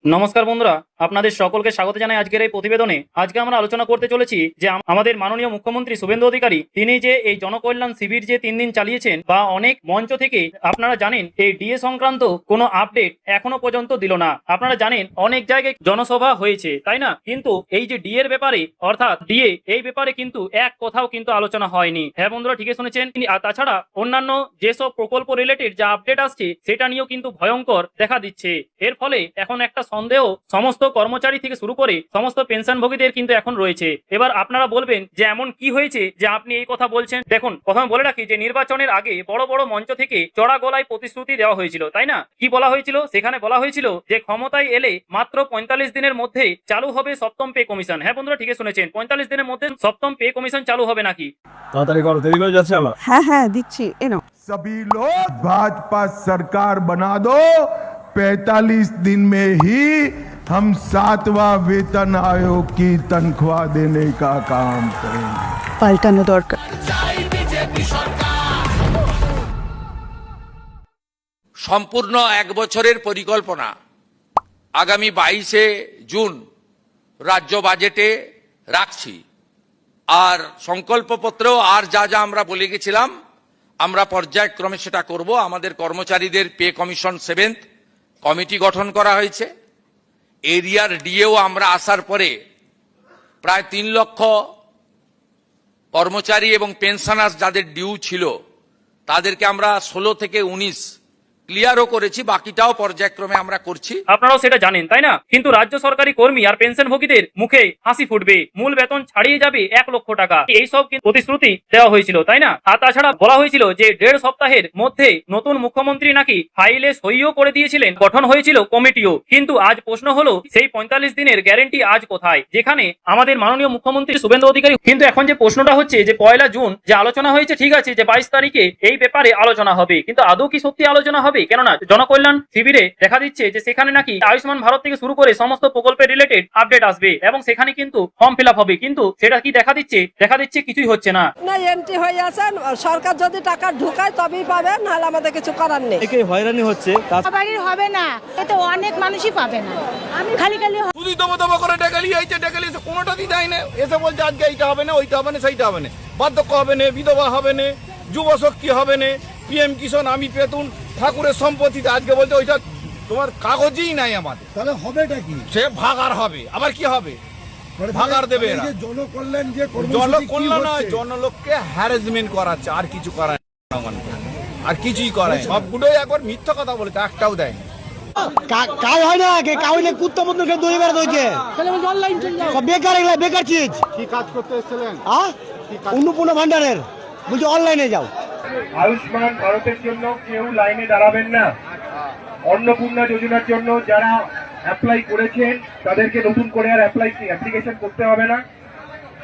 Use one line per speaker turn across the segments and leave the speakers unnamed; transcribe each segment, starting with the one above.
নমস্কার বন্ধুরা, আপনাদের সকলকে স্বাগত জানাই আজকের এই প্রতিবেদনে। আজকে আমরা আলোচনা করতে চলেছি যে আমাদের মাননীয় মুখ্যমন্ত্রী শুভেন্দু অধিকারী তিনি যে এই জনকল্যাণ শিবির যে 3 দিন চালিয়েছেন বা অনেক মঞ্চ থেকে আপনারা জানেন এই ডিএ সংক্রান্ত কোনো আপডেট এখনো পর্যন্ত দিল না। আপনারা জানেন অনেক জায়গায় জনসভা হয়েছে, তাই না? কিন্তু এই যে ডিএর ব্যাপারে অর্থাৎ ডিএ এই ব্যাপারে কিন্তু এক কথাও কিন্তু আলোচনা হয়নি। হ্যাঁ বন্ধুরা, ঠিকই শুনেছেন। আর তাছাড়া অন্যান্য যেসব প্রকল্প রিলেটেড যা আপডেট আসছে সেটা নিয়েও কিন্তু ভয়ঙ্কর দেখা দিচ্ছে। এর ফলে এখন একটা সন্দেহ সমস্ত কর্মচারী থেকে শুরু করে সমস্ত পেনশনভোগীদের কিন্তু এখন রয়েছে। এবার আপনারা বলবেন যে এমন কি হয়েছে যে আপনি এই কথা বলছেন। দেখুন, প্রথমে বলে রাখি যে নির্বাচনের আগে বড় বড় মঞ্চ থেকে চড়া গলায় প্রতিশ্রুতি দেওয়া হয়েছিল, তাই না? কি বলা হয়েছিল? সেখানে বলা হয়েছিল যে ক্ষমতায় এলে মাত্র 45 দিনের মধ্যে চালু হবে সপ্তম পে কমিশন। হ্যাঁ বন্ধুরা, ঠিকই শুনেছেন, 45 দিনের মধ্যে সপ্তম পে কমিশন চালু হবে নাকি।
তাড়াতাড়ি করো, দেরি হয়ে যাচ্ছে আমার।
হ্যাঁ দিচ্ছি, এনো।
सभी लोग भाजपा सरकार बना दो, 45 दिन में ही हम 7वां वेतन आयोग की तनख्वाह देने का काम करेंगे।
পাল্টানো দরকার।
সম্পূর্ণ এক বছরের পরিকল্পনা আগামী 22শে জুন রাজ্য বাজেটে রাখছি। আর সংকল্পপত্রেও আর যা যা আমরা বলে গেছিলাম আমরা পর্যায়ক্রমে সেটা করব। আমাদের কর্মচারীদের পে কমিশন 7th কমিটি গঠন করা হয়েছে। এরিয়ার ডিএও আমরা আসার পরে প্রায় 3 লক্ষ কর্মচারী এবং পেনশনার্স যাদের ডিউ ছিল তাদেরকে আমরা 16 থেকে 19 ক্লিয়ারও করেছি, বাকিটাও পর্যায়ক্রমে আমরা করছি।
আপনারাও সেটা জানেন, তাই না? কিন্তু রাজ্য সরকারি কর্মী আর পেনশনভোগীদের মুখে হাসি ফুটবে, মূল বেতন ছাড়িয়ে যাবে 1 লক্ষ টাকা, এইসব প্রতিশ্রুতি দেওয়া হয়েছিল, তাই না? আর তাছাড়া বলা হয়েছিল যে 1.5 সপ্তাহের মধ্যে নতুন মুখ্যমন্ত্রী নাকি ফাইলে সইও করে দিয়েছিলেন, গঠন হয়েছিল কমিটিও। কিন্তু আজ প্রশ্ন হলো সেই 45 দিনের গ্যারেন্টি আজ কোথায়, যেখানে আমাদের মাননীয় মুখ্যমন্ত্রী শুভেন্দু অধিকারী। কিন্তু এখন যে প্রশ্নটা হচ্ছে যে 1 জুন যে আলোচনা হয়েছে, ঠিক আছে যে 22 তারিখে এই ব্যাপারে আলোচনা হবে, কিন্তু আদৌ কি সত্যি আলোচনা হবে? কেননা জনকল্যাণ শিবিরে দেখা দিচ্ছে যে সেখানে নাকি আয়ুষ্মান ভারত থেকে শুরু করে সমস্ত প্রকল্পের রিলেটেড আপডেট আসবে এবং সেখানে কিন্তু ফর্ম ফিল আপ হবে, কিন্তু সেটা কি দেখা দিচ্ছে কিছুই হচ্ছে না।
না, এন্ট্রি হয়ে আছেন, সরকার যদি টাকা ঢুকায় তবেই পাবে, নাহলে আমাদের কিছু করার নেই।
একে হয়রানি হচ্ছে,
বাড়ির হবে না, এতে অনেক মানুষই পাবে না। আমি খালি
শুধু দমা করে ডেকালি হয়েছে, ডেকালি কোনোটাই দেয় না। এসে বলছে আজকে এইটা হবে না, ওইটা হবে না, সেইটা হবে না, বার্ধক্য হবে না, বিধবা হবে না, যুব শক্তি হবে না, পিএম কিষাণ আমি পেতুন ঠাকুরের সম্পত্তিতে আজকে বলছে ওইটা তোমার কাগজই নাই আমাদের।
তাহলে হবেটা কি?
সে ভাগার হবে, আবার কি হবে? ভাগার দেবে এরা।
জনকল্যাণ যে
জনকল্যাণ নয়, জনলোককে হ্যারাসমেন্ট করাচ্ছে, আর কিছু করায় না, আর কিছুই করায়। সবগুলোই একবার মিথ্যা কথা বলেছে, একটাও দেয় না।
কাজ হয় না, কাজ হইলে কুত্তা মতনকে দড়ি বেড়া দইছে। বেকার এগুলা বেকার চিজ। কি কাজ করতে এসেছিলেন? অন্নপূর্ণা ভান্ডারের বলছে অনলাইনে যাও।
আয়ুষ্মান ভারতের জন্য কেউ লাইনে দাঁড়াবেন না। অন্নপূর্ণা যোজনার জন্য যারা অ্যাপ্লাই করেছেন তাদেরকে নতুন করে আর অ্যাপ্লিকেশন করতে হবে না।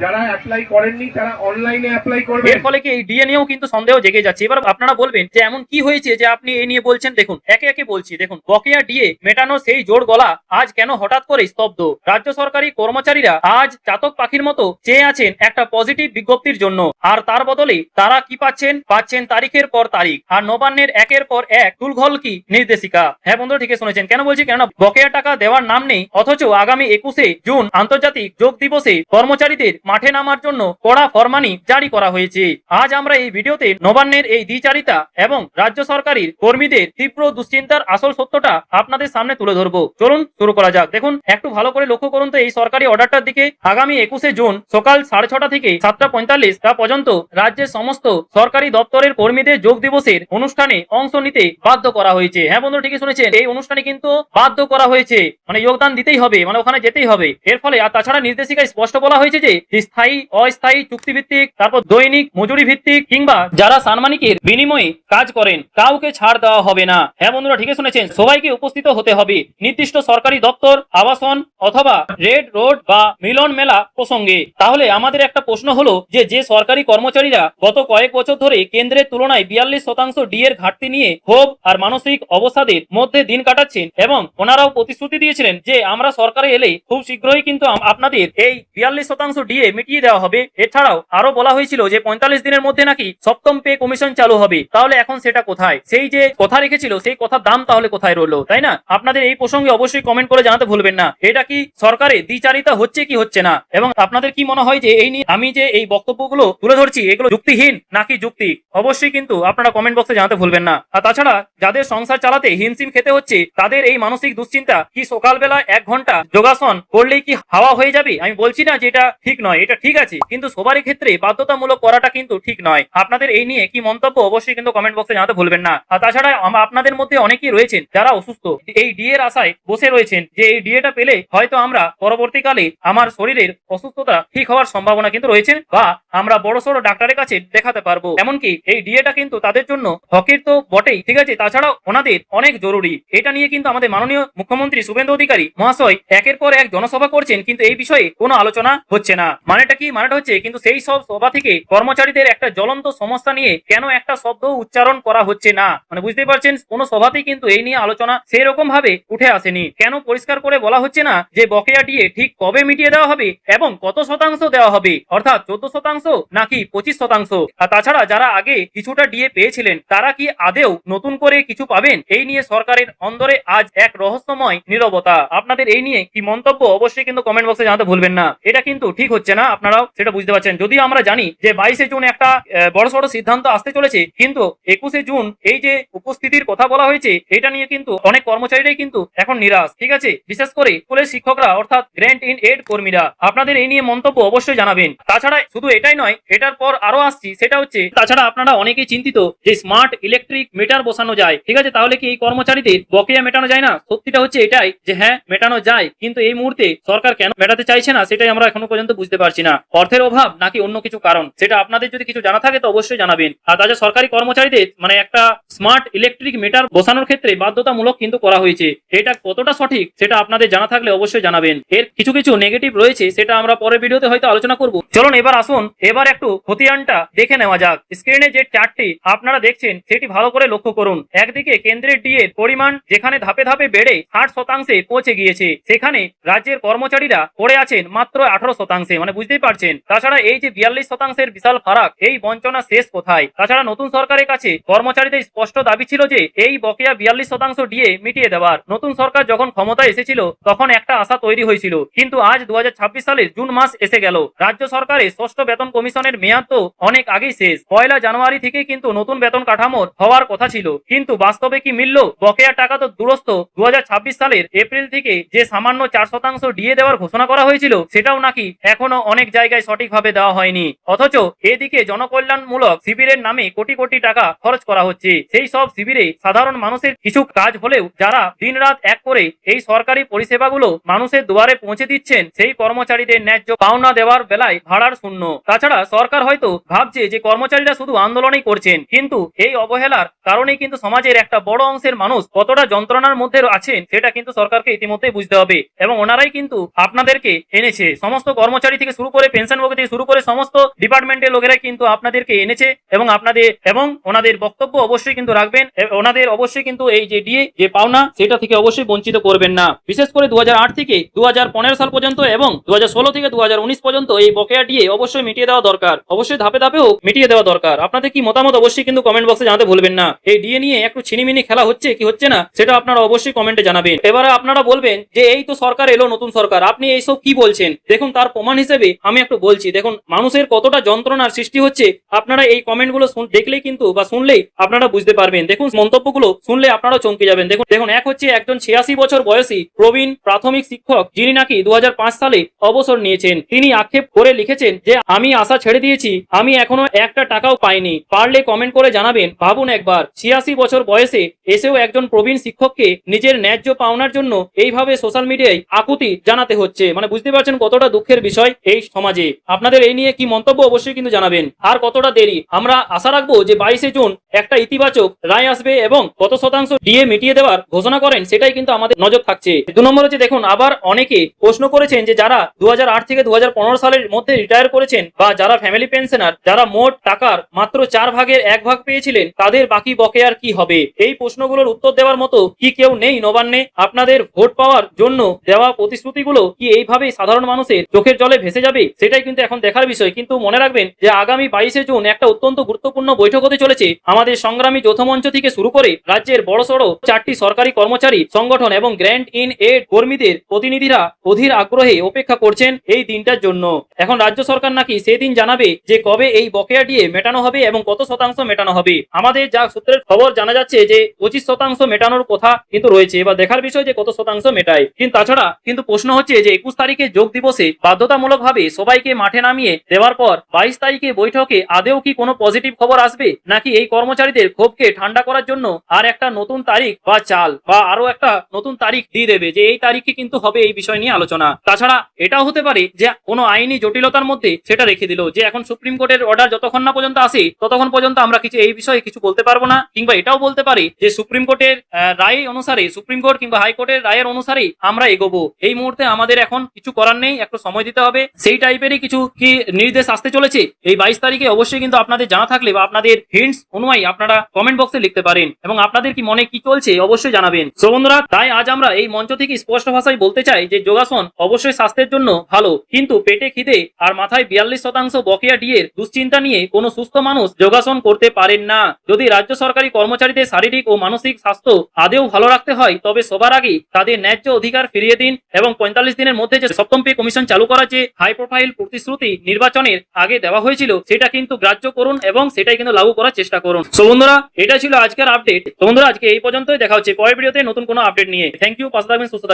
যারা অ্যাপ্লাই করেননি তারা অনলাইনে অ্যাপ্লাই করবেন।
এর ফলে কি এই ডিএ নিয়েও কিন্তু সন্দেহ জেগে যাচ্ছে। এবার আপনারা বলবেন যে এমন কি হয়েছে যে আপনি এই নিয়ে বলছেন। দেখুন, একে একে বলছি। দেখুন, বকেয়া ডিএ মেটানোর সেই জোর গলা আজ কেন হঠাৎ করে স্তব্ধ? রাজ্য সরকারি কর্মচারীরা আজ চাতক পাখির মতো চেয়ে আছেন একটা পজিটিভ বিজ্ঞপ্তির জন্য, আর তার বদলে তারা কি পাচ্ছেন তারিখের পর তারিখ, আর নবান্নের একের পর এক তুলঘলকি নির্দেশিকা। হ্যাঁ বন্ধুরা, ঠিকই শুনেছেন। কেন বলছি? কেননা বকেয়া টাকা দেওয়ার নাম নেই, অথচ আগামী 21শে জুন আন্তর্জাতিক যোগ দিবসে কর্মচারীদের মাঠে নামার জন্য কড়া ফরমানি জারি করা হয়েছে। আজ আমরা এই ভিডিওতে নবান্নের এই দ্বিচারিতা এবং রাজ্য সরকারের কর্মীদের তীব্র দুশ্চিন্তার আসল সত্যটা আপনাদের সামনে তুলে ধরবো। চলুন শুরু করা যাক। দেখুন, একটু ভালো করে লক্ষ্য করুন তো এই সরকারি অর্ডারটার দিকে। আগামী 21শে জুন সকাল 6:30 থেকে 7:45 পর্যন্ত রাজ্যের সমস্ত সরকারি দপ্তরের কর্মীদের যোগ দিবসের অনুষ্ঠানে অংশ নিতে বাধ্য করা হয়েছে। হ্যাঁ বন্ধুরা, ঠিকই শুনেছেন, এই অনুষ্ঠানে কিন্তু বাধ্য করা হয়েছে, মানে যোগদান দিতেই হবে, মানে ওখানে যেতেই হবে। এর ফলে আর তাছাড়া নির্দেশিকায় স্পষ্ট বলা হয়েছে যে স্থায়ী অস্থায়ী চুক্তিভিত্তিক, তারপর দৈনিক মজুরি ভিত্তিক কিংবা যারা সানমানিকের বিনিময়ে কাজ করেন কাউকে ছাড় দেওয়া হবে না। হ্যাঁ বন্ধুরা, ঠিকই শুনেছেন, সবাইকে উপস্থিত হতে হবে নির্দিষ্ট সরকারি দপ্তর, আবাসন অথবা রেড রোড বা মিলন মেলা প্রসঙ্গে। তাহলে আমাদের একটা প্রশ্ন হলো যে সরকারি কর্মচারীরা গত কয়েক বছর ধরে কেন্দ্রের তুলনায় 42% ডিএর ঘাটতি নিয়ে ক্ষোভ আর মানসিক অবসাদের মধ্যে দিন কাটাচ্ছেন, এবং ওনারাও প্রতিশ্রুতি দিয়েছিলেন যে আমরা সরকারে এলে খুব শীঘ্রই কিন্তু আপনাদের এই 42% ডিএ দিয়ে মিটিয়ে দেওয়া হবে। এছাড়াও আরো বলা হয়েছিল যে 45 দিনের মধ্যে নাকি সপ্তম পে কমিশন চালু হবে। তাহলে এখন সেটা কোথায়? সেই যে কথা রেখেছিল সেই কথার দাম তাহলে কোথায় রইলো, তাই না? আপনাদের এই প্রসঙ্গে অবশ্যই কমেন্ট করে জানাতে ভুলবেন না। এটা কি সরকারের দ্বিচারিতা হচ্ছে কি হচ্ছে না, এবং আপনাদের কি মনে হয় যে এই নিয়ে আমি যে এই বক্তব্যগুলো তুলে ধরছি এগুলো যুক্তিহীন নাকি যুক্তি, অবশ্যই কিন্তু আপনারা কমেন্ট বক্সে জানাতে ভুলবেন না। আর তাছাড়া যাদের সংসার চালাতে হিমশিম খেতে হচ্ছে তাদের এই মানসিক দুশ্চিন্তা কি সকালবেলা 1 ঘন্টা যোগাসন করলেই কি হাওয়া হয়ে যাবে? আমি বলছি না যে এটা ঠিক নয়, এটা ঠিক আছে, কিন্তু সবারই ক্ষেত্রে বাধ্যতামূলক করাটা কিন্তু ঠিক নয়। আপনাদের এই নিয়ে কি মন্তব্য অবশ্যই কিন্তু কমেন্ট বক্সে জানাতে ভুলবেন না। আর তাছাড়া আপনাদের মধ্যে অনেকেই রয়েছেন যারা অসুস্থ, এই ডিএর আশায় বসে রয়েছেন যে এই ডিএটা পেলে হয়তো আমরা পরবর্তীকালে আমার শরীরের অসুস্থতা ঠিক হওয়ার সম্ভাবনা কিন্তু রয়েছে, বা আমরা বড়সড় ডাক্তারের কাছে দেখাতে পারবো। এমনকি এই ডিএটা কিন্তু তাদের জন্য হকের তো বটেই, ঠিক আছে, তাছাড়াও ওনাদের অনেক জরুরি। এটা নিয়ে কিন্তু আমাদের মাননীয় মুখ্যমন্ত্রী শুভেন্দু অধিকারী মহাশয় একের পর এক জনসভা করছেন, কিন্তু এই বিষয়ে কোনো আলোচনা হচ্ছে না। মানেটা কি? মানেটা হচ্ছে কিন্তু সেই সব সভা থেকে কর্মচারীদের একটা জ্বলন্ত সমস্যা নিয়ে কেন একটা শব্দ উচ্চারণ করা হচ্ছে না? মানে বুঝতে পারছেন, কোন সভাতেই কিন্তু এই নিয়ে আলোচনা সেই রকম ভাবে উঠে আসেনি। কেন পরিষ্কার করে বলা হচ্ছে না যে বকেয়া ডিএ ঠিক কবে মিটিয়ে দেওয়া হবে এবং কত শতাংশ দেওয়া হবে, অর্থাৎ 14% নাকি 25%? আর তাছাড়া যারা আগে কিছুটা ডিএ পেয়েছিলেন তারা কি আদেও নতুন করে কিছু পাবেন? এই নিয়ে সরকারের অন্দরে আজ এক রহস্যময় নীরবতা। আপনাদের এই নিয়ে কি মন্তব্য অবশ্যই কিন্তু কমেন্ট বক্সে জানাতে ভুলবেন না। এটা কিন্তু ঠিক হচ্ছে না, আপনারাও সেটা বুঝতে পারছেন। যদিও আমরা জানি যে 22শে জুন একটা বড়সড় সিদ্ধান্ত আসতে চলেছে, কিন্তু 21শে জুন এই যে উপস্থিতির কথা বলা হয়েছে এটা নিয়ে কিন্তু অনেক কর্মচারীরাই কিন্তু এখন নিরাশ, ঠিক আছে, বিশেষ করে স্কুলের শিক্ষকরা অর্থাৎ গ্র্যান্ট ইন এড কর্মীরা। আপনাদের এই নিয়ে মন্তব্য অবশ্যই জানাবেন। তাছাড়া শুধু এটাই নয়, এটার পর আরো আসছি, সেটা হচ্ছে তাছাড়া আপনারা অনেকেই চিন্তিত যে স্মার্ট ইলেকট্রিক মিটার বসানো যায়, ঠিক আছে, তাহলে কি এই কর্মচারীদের বকেয়া মেটানো যায় না? সত্যিটা হচ্ছে এটাই যে হ্যাঁ মেটানো যায়, কিন্তু এই মুহূর্তে সরকার কেন মেটাতে চাইছে না সেটাই আমরা এখনো পর্যন্ত বুঝতে পারছি না। অর্থের অভাব নাকি অন্য কিছু কারণ, সেটা আপনাদের যদি কিছু জানা থাকে তো অবশ্যই জানাবেন। আর তাছাড়া সরকারি কর্মচারীদের মানে একটা স্মার্ট ইলেকট্রিক মিটার বসানোর ক্ষেত্রে বাধ্যতামূলক কিন্তু করা হয়েছে, এটা কতটা সঠিক সেটা আপনাদের জানা থাকলে অবশ্যই জানাবেন। এর কিছু কিছু নেগেটিভ রয়েছে, সেটা আমরা পরের ভিডিওতে হয়তো আলোচনা করব। চলুন এবার আসুন, এবার একটু খতিয়ানটা দেখে নেওয়া যাক। স্ক্রিনে যে চার্টটি আপনারা দেখছেন সেটি ভালো করে লক্ষ্য করুন। একদিকে কেন্দ্রের ডিএ পরিমাণ যেখানে ধাপে ধাপে বেড়ে 60% পৌঁছে গিয়েছে, সেখানে রাজ্যের কর্মচারীরা পড়ে আছেন মাত্র 18%, মানে বুঝতেই পারছেন। তাছাড়া এই যে 42%-এর বিশাল ফারাক, এই বঞ্চনা শেষ কোথায়? তাছাড়া নতুন সরকারের কাছে কর্মচারীদের স্পষ্ট দাবি ছিল যে এই বকেয়া 42% ডিএ মিটিয়ে দেওয়ার। নতুন সরকার যখন ক্ষমতায় এসেছিল তখন একটা আশা তৈরি হয়েছিল, কিন্তু আজ 2026 সালের জুন মাস এসে গেল, রাজ্য সরকারের ষষ্ঠ বেতন কমিশনের মেয়াদ তো অনেক আগেই শেষ। 1 জানুয়ারি থেকে কিন্তু নতুন বেতন কাঠামোর হওয়ার কথা ছিল, কিন্তু বাস্তবে কি মিলল? বকেয়া টাকা তো দূরস্থ, 2026 সালের এপ্রিল থেকে যে সামান্য 4% ডিএ দেওয়ার ঘোষণা করা হয়েছিল সেটাও নাকি এখনো অনেক জায়গায় সঠিকভাবে দেওয়া হয়নি। অথচ এদিকে জনকল্যাণমূলক শিবিরের নামে কোটি কোটি টাকা খরচ করা হচ্ছে। সেই সব শিবিরে সাধারণ মানুষের কিছু কাজ হলেও যারা দিনরাত এক করে এই সরকারি পরিষেবাগুলো মানুষের দুয়ারে পৌঁছে দিচ্ছেন, সেই কর্মচারীদের ন্যায্য পাওনা দেওয়ার বেলায় ভাড়ার শূন্য। তাছাড়া সরকার হয়তো ভাবছে যে কর্মচারীরা শুধু আন্দোলনই করছেন, কিন্তু এই অবহেলার কারণেই কিন্তু সমাজের একটা বড় অংশের মানুষ কতটা যন্ত্রণার মধ্যে আছেন সেটা কিন্তু সরকারকে ইতিমধ্যে বুঝতে হবে। এবং ওনারাই কিন্তু আপনাদেরকে এনেছে, সমস্ত কর্মচারী থেকে শুরু করে পেনশনভোগী থেকে শুরু করে সমস্ত ডিপার্টমেন্টের লোকেরাই কিন্তু আপনাদেরকে এনেছে, এবং আপনাদের এবং ওনাদের বক্তব্য অবশ্যই কিন্তু রাখবেন। ওনাদের অবশ্যই কিন্তু এই যে ডিএ যে পাওনা সেটা থেকে অবশ্যই বঞ্চিত করবেন না। বিশেষ করে 2008 থেকে 2015 সাল পর্যন্ত এবং 2016 থেকে 2019 পর্যন্ত এই বকেয়া ডিএ অবশ্যই মিটিয়ে দেওয়া দরকার, অবশ্যই ধাপে ধাপেও মিটিয়ে দেওয়া দরকার। আপনাদের কি মতামত অবশ্যই কিন্তু কমেন্ট বক্সে জানাতে ভুলবেন না। এই ডিএ নিয়ে একটু ছিনিমিনি খেলা হচ্ছে কি হচ্ছে না সেটা আপনারা অবশ্যই কমেন্টে জানাবেন। এবারে আপনারা বলবেন যে এই তো সরকার এলো, নতুন সরকার, আপনি এইসব কি বলছেন? দেখুন তার প্রমাণ হিসেবে আমি একটু বলছি, দেখুন মানুষের কতটা যন্ত্রণার সৃষ্টি হচ্ছে আপনারা এই কমেন্টগুলো দেখলেই কিন্তু বা শুনলেই আপনারা বুঝতে পারবেন। দেখুন মন্তব্যগুলো শুনলে আপনারা চমকে যাবেন। দেখুন এক হচ্ছে একজন 86 বছর বয়সী প্রবীণ প্রাথমিক শিক্ষক, যিনি নাকি 2005 সালে অবসর নিয়েছেন। তিনি আক্ষেপ করে লিখেছেন যে আমি আশা ছেড়ে দিয়েছি, আমি এখনো একটা টাকাও পাইনি। পারলে কমেন্ট করে জানাবেন। ভাবুন একবার, 86 বছর বয়সে এসেও একজন প্রবীণ শিক্ষককে নিজের ন্যায্য পাওনার জন্য এইভাবে সোশ্যাল মিডিয়ায় আকুতি জানাতে হচ্ছে, মানে বুঝতে পারছেন কতটা দুঃখের বিষয় এই সমাজে। আপনাদের এই নিয়ে কি মন্তব্য অবশ্যই কিন্তু জানাবেন। আর কতটা দেরি, আমরা আশা রাখবো যে 22শে জুন একটা ইতিবাচক রায় আসবে এবং কত শতাংশ ডিএ মিটিয়ে দেওয়ার ঘোষণা করেন সেটাই কিন্তু আমাদের নজর থাকছে। 2 নম্বর হচ্ছে দেখুন, আবার অনেকে প্রশ্ন করেছেন যে যারা 2008 থেকে 2015 সালের মধ্যে রিটায়ার করেছেন বা যারা ফ্যামিলি পেনশনার, যারা মোট টাকার মাত্র 4 ভাগের 1 ভাগ পেয়েছিলেন, তাদের বাকি বকেয়ার কি হবে? এই প্রশ্নগুলোর উত্তর দেওয়ার মতো কি কেউ নেই নবান্নে? আপনাদের ভোট পাওয়ার জন্য দেওয়া প্রতিশ্রুতিগুলো কি এইভাবেই সাধারণ মানুষের চোখের জলে ভেসে ভেসে যাবে সেটাই কিন্তু এখন দেখার বিষয়। কিন্তু মনে রাখবেন যে আগামী 22শে জুন একটা অত্যন্ত গুরুত্বপূর্ণ বৈঠক হতে চলেছে। আমাদের সংগ্রামী যৌথ মঞ্চ থেকে শুরু করে রাজ্যের বড়সড় 4টি সরকারি কর্মচারী সংগঠন এবং গ্র্যান্ট ইন এড কর্মীদের প্রতিনিধিরা অধীর আগ্রহে অপেক্ষা করছেন এই দিনটার জন্য। এখন রাজ্য সরকার নাকি সেদিন জানাবে যে কবে এই বকেয়া ডিএ মেটানো হবে এবং কত শতাংশ মেটানো হবে। আমাদের যা সূত্রের খবর জানা যাচ্ছে যে 25% মেটানোর কথা কিন্তু রয়েছে। এবার দেখার বিষয় যে কত শতাংশ মেটায়। কিন্তু তাছাড়া কিন্তু প্রশ্ন হচ্ছে যে 21 তারিখে যোগ দিবসে বাধ্যতামূলকভাবে সবাইকে মাঠে নামিয়ে দেওয়ার পর 22 তারিখে বৈঠকে আদেও কি কোনো পজিটিভ খবর আসবে, নাকি এই কর্মচারীদের ক্ষোভকে ঠান্ডা করার জন্য আর একটা নতুন তারিখ বা চাল বা আরো একটা নতুন তারিখ দিয়ে দেবে যে এই তারিখে কিন্তু হবে এই বিষয় নিয়ে আলোচনা। তাছাড়া এটাও হতে পারে যে কোনো আইনি জটিলতার মধ্যে সেটা রেখে দিল যে এখন সুপ্রিম কোর্টের অর্ডার যতক্ষণ না পর্যন্ত আসে ততক্ষণ পর্যন্ত আমরা কিছু এই বিষয়ে কিছু বলতে পারবো না। কিংবা এটাও বলতে পারে যে সুপ্রিম কোর্টের রায় অনুসারে, সুপ্রিম কোর্ট কিংবা হাইকোর্টের রায়ের অনুসারে আমরা এগোবো। এই মুহূর্তে আমাদের এখন কিছু করার নেই, একটু সময় দিতে হবে। সেই টাইপেরই কিছু কি নির্দেশ আসতে চলেছে এই 22 তারিখে অবশ্যই কিন্তু আপনাদের জানা থাকলে বা আপনাদের হিন্টস অনুযায়ী আপনারা কমেন্ট বক্সে লিখতে পারেন এবং আপনাদের কি মনে কি চলছে অবশ্যই জানাবেন। সো বন্ধুরা, তাই আজ আমরা এই মঞ্চ থেকে স্পষ্ট ভাষায় বলতে চাই যে যোগাসন অবশ্যই স্বাস্থ্যের জন্য ভালো, কিন্তু পেটে খিদে আর মাথায় 42% বকেয়া ডিএর দুশ্চিন্তা নিয়ে কোনো সুস্থ মানুষ যোগাসন করতে পারেন না। যদি রাজ্য সরকারি কর্মচারীদের শারীরিক ও মানসিক স্বাস্থ্য আদেও ভালো রাখতে হয় তবে সবার আগে তাদের ন্যায্য অধিকার ফিরিয়ে দিন এবং 45 দিনের মধ্যে যে সপ্তম পে কমিশন চালু করার যে হাই প্রোফাইল প্রতিশ্রুতি নির্বাচনের আগে দেওয়া হয়েছিল সেটা কিন্তু গ্রাহ্য করুন এবং সেটাই কিন্তু লাগু করার চেষ্টা করুন। সো বন্ধুরা, এটা ছিল আজকের আপডেট। তো বন্ধুরা, আজকে এই পর্যন্তই, দেখা হচ্ছে পরের ভিডিওতে নতুন কোনো আপডেট নিয়ে। থ্যাংক ইউ, পাশে থাকবেন, সুস্থ থাকবেন।